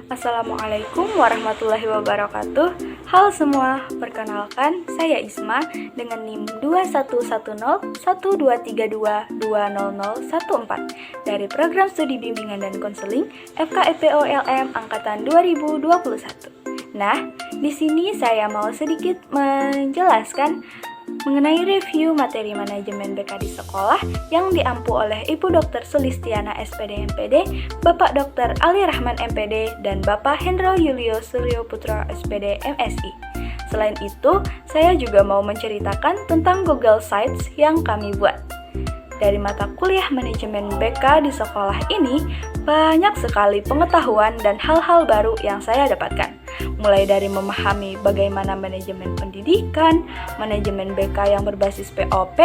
Assalamualaikum warahmatullahi wabarakatuh. Halo semua, perkenalkan saya Isma dengan NIM 21101232200014 dari Program Studi Bimbingan dan Konseling FKEPOLM angkatan 2021. Nah, di sini saya mau sedikit menjelaskan mengenai review materi manajemen BK di sekolah yang diampu oleh Ibu Dr. Sulistiana SPD MPD, Bapak Dr. Ali Rahman MPD, dan Bapak Hendro Yulio Suryo Putra SPD MSI. Selain itu, saya juga mau menceritakan tentang Google Sites yang kami buat. Dari mata kuliah manajemen BK di sekolah ini, banyak sekali pengetahuan dan hal-hal baru yang saya dapatkan. Mulai dari memahami bagaimana manajemen pendidikan, manajemen BK yang berbasis POP,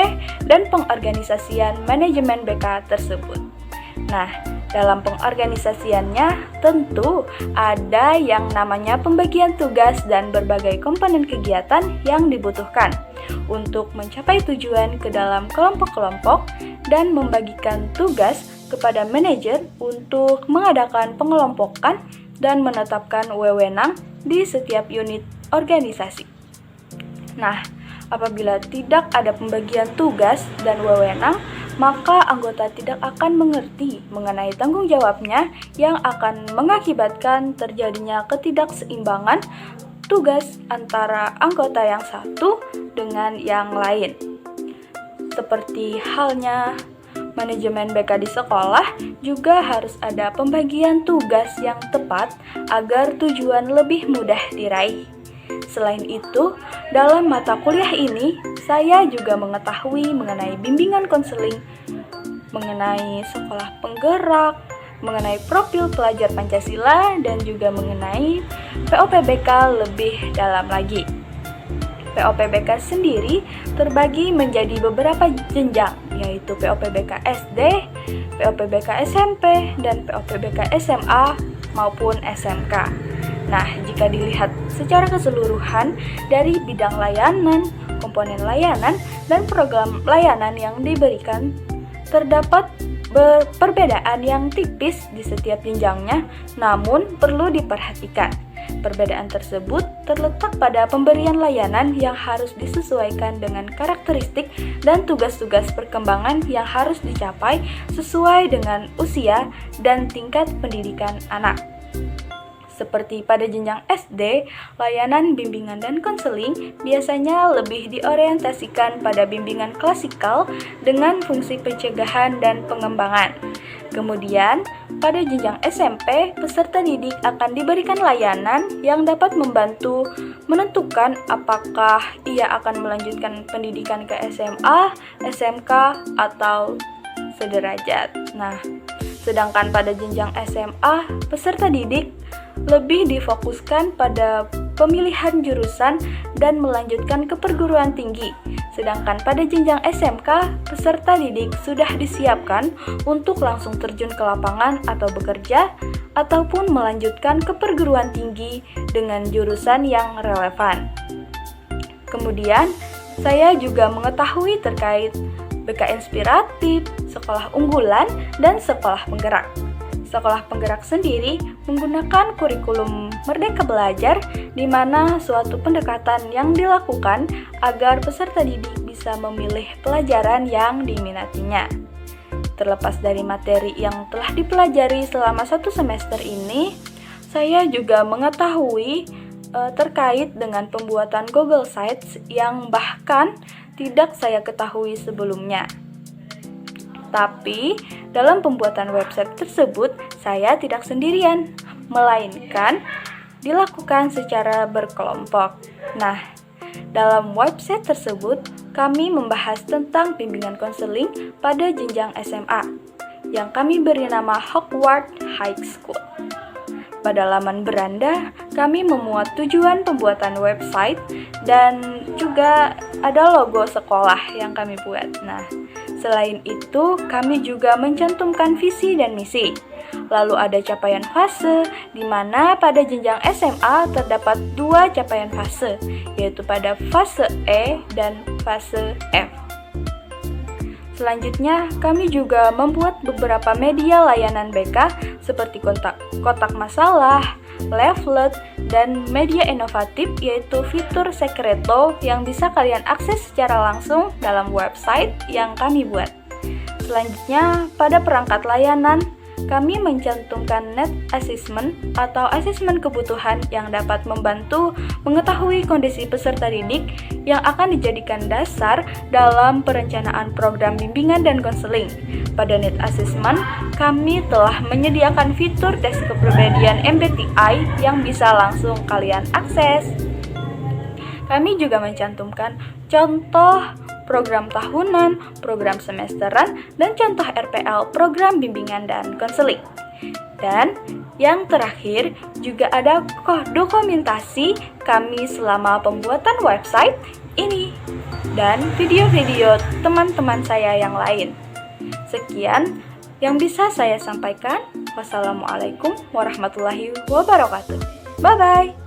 dan pengorganisasian manajemen BK tersebut. Nah, dalam pengorganisasiannya tentu ada yang namanya pembagian tugas dan berbagai komponen kegiatan yang dibutuhkan untuk mencapai tujuan ke dalam kelompok-kelompok dan membagikan tugas kepada manajer untuk mengadakan pengelompokan dan menetapkan wewenang di setiap unit organisasi. Nah, apabila tidak ada pembagian tugas dan wewenang, maka anggota tidak akan mengerti mengenai tanggung jawabnya yang akan mengakibatkan terjadinya ketidakseimbangan tugas antara anggota yang satu dengan yang lain. Seperti halnya manajemen BK di sekolah, juga harus ada pembagian tugas yang tepat agar tujuan lebih mudah diraih. Selain itu, dalam mata kuliah ini, saya juga mengetahui mengenai bimbingan konseling, mengenai sekolah penggerak, mengenai profil pelajar Pancasila, dan juga mengenai POPBK lebih dalam lagi. POPBK sendiri terbagi menjadi beberapa jenjang, yaitu POPBK SD, POPBK SMP, dan POPBK SMA maupun SMK. Nah, jika dilihat secara keseluruhan dari bidang layanan, komponen layanan, dan program layanan yang diberikan, terdapat perbedaan yang tipis di setiap jenjangnya, namun perlu diperhatikan. Perbedaan tersebut terletak pada pemberian layanan yang harus disesuaikan dengan karakteristik dan tugas-tugas perkembangan yang harus dicapai sesuai dengan usia dan tingkat pendidikan anak. Seperti pada jenjang SD, layanan bimbingan dan konseling biasanya lebih diorientasikan pada bimbingan klasikal dengan fungsi pencegahan dan pengembangan. Kemudian, pada jenjang SMP, peserta didik akan diberikan layanan yang dapat membantu menentukan apakah ia akan melanjutkan pendidikan ke SMA, SMK, atau sederajat. Nah, sedangkan pada jenjang SMA, peserta didik lebih difokuskan pada pemilihan jurusan dan melanjutkan ke perguruan tinggi. Sedangkan pada jenjang SMK, peserta didik sudah disiapkan untuk langsung terjun ke lapangan atau bekerja, ataupun melanjutkan ke perguruan tinggi dengan jurusan yang relevan. Kemudian, saya juga mengetahui terkait BK Inspiratif, sekolah unggulan, dan sekolah penggerak. Sekolah penggerak sendiri menggunakan kurikulum Merdeka Belajar, di mana suatu pendekatan yang dilakukan agar peserta didik bisa memilih pelajaran yang diminatinya. Terlepas dari materi yang telah dipelajari selama 1 semester ini, saya juga mengetahui terkait dengan pembuatan Google Sites yang bahkan tidak saya ketahui sebelumnya. Tapi, dalam pembuatan website tersebut, saya tidak sendirian, melainkan dilakukan secara berkelompok. Nah, dalam website tersebut, kami membahas tentang bimbingan konseling pada jenjang SMA, yang kami beri nama Hogwarts High School. Pada laman beranda, kami memuat tujuan pembuatan website dan juga ada logo sekolah yang kami buat. Nah, selain itu, kami juga mencantumkan visi dan misi. Lalu ada capaian fase, di mana pada jenjang SMA terdapat 2 capaian fase, yaitu pada fase E dan fase F. Selanjutnya, kami juga membuat beberapa media layanan BK seperti kotak masalah, leaflet, dan media inovatif yaitu fitur Secreto yang bisa kalian akses secara langsung dalam website yang kami buat. Selanjutnya, pada perangkat layanan, kami mencantumkan Net Assessment atau asesmen kebutuhan yang dapat membantu mengetahui kondisi peserta didik yang akan dijadikan dasar dalam perencanaan program bimbingan dan konseling. Pada Net Assessment, kami telah menyediakan fitur tes kepribadian MBTI yang bisa langsung kalian akses. Kami juga mencantumkan contoh program tahunan, program semesteran, dan contoh RPL program bimbingan dan konseling. Dan yang terakhir juga ada dokumentasi kami selama pembuatan website ini dan video-video teman-teman saya yang lain. Sekian yang bisa saya sampaikan. Wassalamualaikum warahmatullahi wabarakatuh. Bye-bye.